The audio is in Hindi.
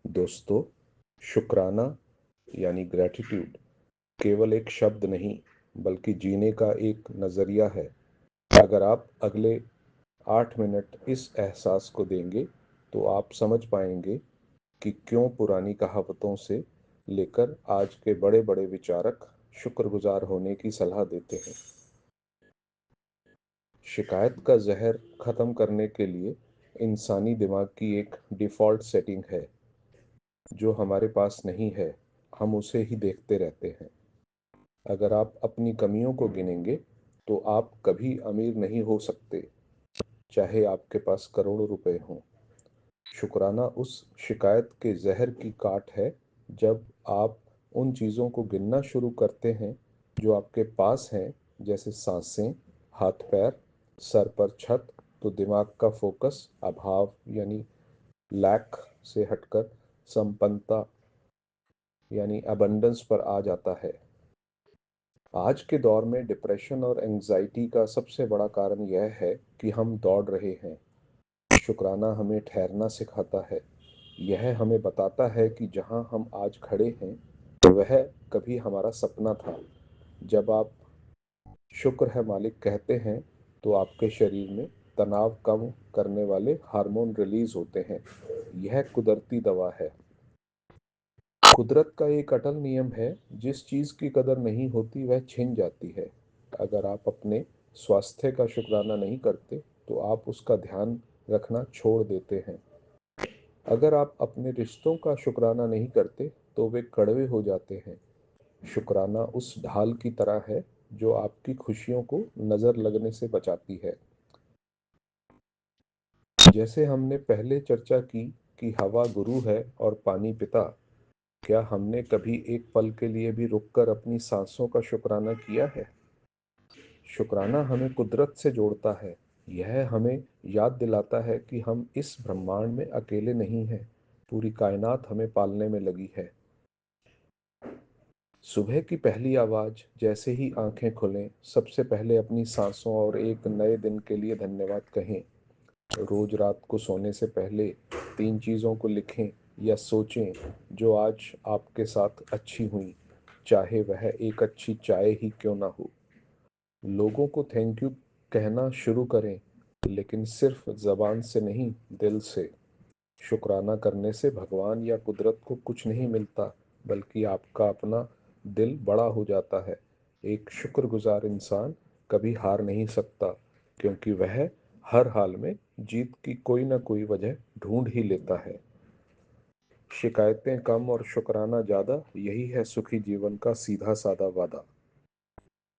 दोस्तों, शुक्राना यानी ग्रैटिट्यूड केवल एक शब्द नहीं, बल्कि जीने का एक नज़रिया है। अगर आप अगले 8 मिनट इस एहसास को देंगे, तो आप समझ पाएंगे कि क्यों पुरानी कहावतों से लेकर आज के बड़े बड़े विचारक शुक्रगुजार होने की सलाह देते हैं। शिकायत का जहर खत्म करने के लिए इंसानी दिमाग की एक डिफ़ॉल्ट सेटिंग है, जो हमारे पास नहीं है। हम उसे ही देखते रहते हैं। अगर आप अपनी कमियों को गिनेंगे, तो आप कभी अमीर नहीं हो सकते, चाहे आपके पास करोड़ों रुपए हों। शुक्राना उस शिकायत के जहर की काट है। जब आप उन चीज़ों को गिनना शुरू करते हैं जो आपके पास हैं, जैसे सांसें, हाथ पैर, सर पर छत, तो दिमाग का फोकस अभाव यानी लैक से हटकर संपन्नता यानी अबंडेंस पर आ जाता है। आज के दौर में डिप्रेशन और एंजाइटी का सबसे बड़ा कारण यह है कि हम दौड़ रहे हैं। शुक्राना हमें ठहरना सिखाता है। यह हमें बताता है कि जहां हम आज खड़े हैं, वह कभी हमारा सपना था। जब आप शुक्र है मालिक कहते हैं, तो आपके शरीर में तनाव कम करने वाले हार्मोन रिलीज होते हैं। यह कुदरती दवा है। कुदरत का एक अटल नियम है, जिस चीज़ की कदर नहीं होती वह छिन जाती है। अगर आप अपने स्वास्थ्य का शुक्राना नहीं करते, तो आप उसका ध्यान रखना छोड़ देते हैं। अगर आप अपने रिश्तों का शुक्राना नहीं करते, तो वे कड़वे हो जाते हैं। शुक्राना उस ढाल की तरह है जो आपकी खुशियों को नज़र लगने से बचाती है। जैसे हमने पहले चर्चा की कि हवा गुरु है और पानी पिता, क्या हमने कभी एक पल के लिए भी रुककर अपनी सांसों का शुक्राना किया है? शुक्राना हमें कुदरत से जोड़ता है। यह हमें याद दिलाता है कि हम इस ब्रह्मांड में अकेले नहीं हैं। पूरी कायनात हमें पालने में लगी है। सुबह की पहली आवाज़ जैसे ही आंखें खुलें, सबसे पहले अपनी सांसों और एक नए दिन के लिए धन्यवाद कहें। रोज रात को सोने से पहले 3 चीज़ों को लिखें या सोचें जो आज आपके साथ अच्छी हुई, चाहे वह एक अच्छी चाय ही क्यों ना हो। लोगों को थैंक यू कहना शुरू करें, लेकिन सिर्फ ज़बान से नहीं, दिल से। शुक्राना करने से भगवान या कुदरत को कुछ नहीं मिलता, बल्कि आपका अपना दिल बड़ा हो जाता है। एक शुक्रगुजार इंसान कभी हार नहीं सकता, क्योंकि वह हर हाल में जीत की कोई ना कोई वजह ढूंढ ही लेता है। शिकायतें कम और शुक्राना ज़्यादा, यही है सुखी जीवन का सीधा साधा वादा।